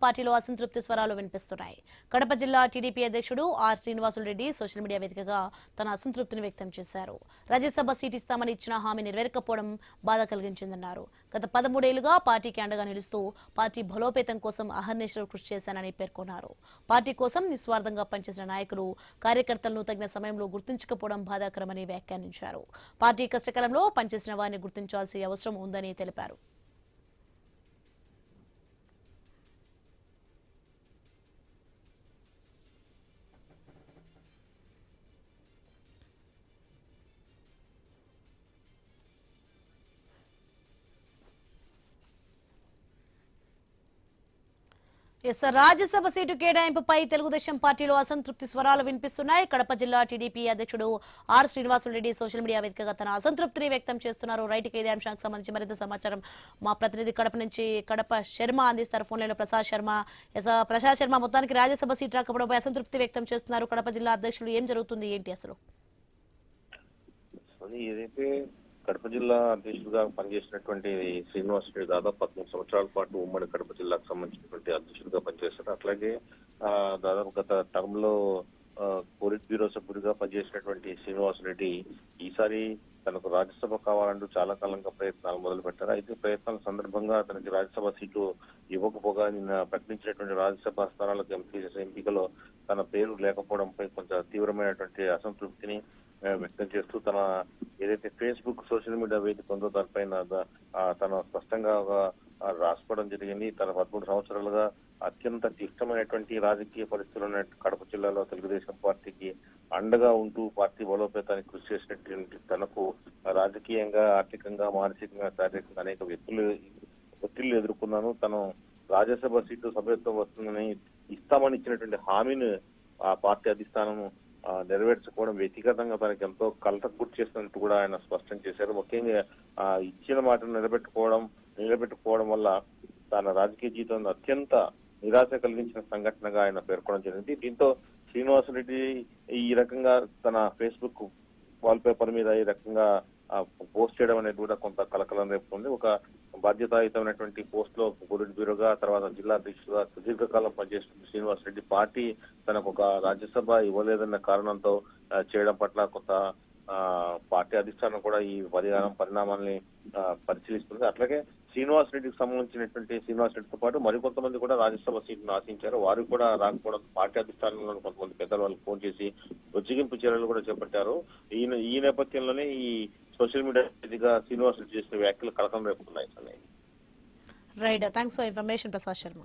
పార్టీలో అసంతృప్తి స్వరాలు వినిపిస్తున్నాయి. కడప జిల్లా టీడీపీ అధ్యక్షుడు ఆర్ శ్రీనివాసులరెడ్డి సోషల్ మీడియా వేదికగా తన అసంతృప్తిని వ్యక్తం చేశారు. రాజ్యసభ సీటు ఇస్తామని ఇచ్చిన హామీ నెరవేరకపోవడం బాధ కలిగించిందన్నారు. గత 13 ఏళ్లుగా పార్టీకి అండగా నిలుస్తూ పార్టీ బలోపేతం కోసం అహర్నిశలు కృషి చేశానని పేర్కొన్నారు. పార్టీ కోసం నిస్వార్థంగా పనిచేసిన నాయకులు కార్యకర్తలను తగిన సమయంలో గుర్తించకపోవడం బాధాకరమని వ్యాఖ్యానించారు. పార్టీ కష్టకాలంలో పనిచేసిన వారిని గుర్తించాల్సిన అవసరం ఉందని తెలిపారు. రాజ్యసభ సీటు కేటాయింపుపై తెలుగుదేశం పార్టీలో అసంతృప్తి స్వరాలు వినిపిస్తున్నాయి. కడప జిల్లా టీడీపీ అధ్యక్షుడు ఆర్ శ్రీనివాసులరెడ్డి సోషల్ మీడియా వేదికగా తన అసంతృప్తిని వ్యక్తం చేస్తున్నారు. రైట్ ఇదే అంశానికి సంబంధించి మరింత సమాచారం మా ప్రతినిధి కడప నుంచి కడప శర్మ అందిస్తారు. ఫోన్ లైన్లో ప్రసాద్ శర్మ మొత్తానికి రాజ్యసభ సీటు రాకపోవడంపై అసంతృప్తి వ్యక్తం చేస్తున్నారు. కడప జిల్లా అధ్యక్షుడు ఏం జరుగుతుంది ఏంటి అసలు? ఏదైతే కడప జిల్లా అధ్యక్షుడిగా పనిచేసినటువంటి శ్రీనివాసరెడ్డి దాదాపు 13 సంవత్సరాల పాటు ఉమ్మడి కడప జిల్లాకు సంబంధించినటువంటి అధ్యక్షుడిగా పనిచేస్తారు. అట్లాగే దాదాపు గత టర్మ్ లో పోలిట్ బ్యూరో సభ్యుడిగా పనిచేసినటువంటి శ్రీనివాసరెడ్డి ఈసారి తనకు రాజ్యసభ కావాలంటూ చాలా కాలంగా ప్రయత్నాలు మొదలు పెట్టారు. అయితే ప్రయత్నాల సందర్భంగా తనకి రాజ్యసభ సీటు ఇవ్వకపోగా నిన్న ప్రకటించినటువంటి రాజ్యసభ స్థానాలకు ఎంపికలో తన పేరు లేకపోవడంపై కొంచెం తీవ్రమైనటువంటి అసంతృప్తిని వ్యక్తం చేస్తూ తన ఏదైతే ఫేస్బుక్ సోషల్ మీడియా వేదిక ఉందో దానిపైన తన స్పష్టంగా రాసుకోవడం జరిగింది. తన 13 సంవత్సరాలుగా అత్యంత క్లిష్టమైనటువంటి రాజకీయ పరిస్థితులు ఉన్న కడప జిల్లాలో తెలుగుదేశం పార్టీకి అండగా ఉంటూ పార్టీ బలోపేతానికి కృషి చేసినటువంటి తనకు రాజకీయంగా, ఆర్థికంగా, మానసికంగా, శారీరకంగా అనేక ఒత్తిళ్లు ఎదుర్కొన్నాను. తను రాజ్యసభ సీటు సభ్యత్వం వస్తుందని ఇస్తామని ఇచ్చినటువంటి హామీని ఆ పార్టీ అధిష్టానం నెరవేర్చుకోవడం వ్యక్తిగతంగా తనకి ఎంతో కలతకు గురి చేస్తున్నట్టు కూడా ఆయన స్పష్టం చేశారు. ముఖ్యంగా ఇచ్చిన మాటను నిలబెట్టుకోవడం వల్ల తన రాజకీయ జీవితంలో అత్యంత నిరాశ కలిగించిన సంఘటనగా ఆయన పేర్కొనడం జరిగింది. దీంతో శ్రీనివాసరెడ్డి ఈ రకంగా తన ఫేస్బుక్ వాల్ పేపర్ మీద ఈ రకంగా పోస్ట్ చేయడం అనేది కూడా కొంత కలకలం రేపుతుంది. ఒక బాధ్యతాయుతమైనటువంటి పోస్ట్ లో పోలిట్ బ్యూరోగా, తర్వాత జిల్లా అధ్యక్షుడుగా సుదీర్ఘకాలం పనిచేస్తున్న శ్రీనివాసరెడ్డి పార్టీ తనకు ఒక రాజ్యసభ ఇవ్వలేదన్న కారణంతో చేయడం పట్ల కొంత పార్టీ అధిష్టానం కూడా ఈ పరిణామాన్ని పరిశీలిస్తుంది. అట్లాగే శ్రీనివాసరెడ్డికి సంబంధించినటువంటి శ్రీనివాసరెడ్డితో పాటు మరికొంతమంది కూడా రాజ్యసభ సీటును ఆశించారు. వారు కూడా రాకపోవడం పార్టీ అధిష్టానంలో కొంతమంది పెద్దలు వాళ్ళకి ఫోన్ చేసి బుజ్జిగింపు చర్యలు కూడా చేపట్టారు. ఈ నేపథ్యంలోనే ఈ సోషల్ మీడియా శ్రీనివాసరెడ్డి చేసిన వ్యాఖ్యలు కలకలం రేపుతున్నాయి. Right, thanks for information Prasad Sharma.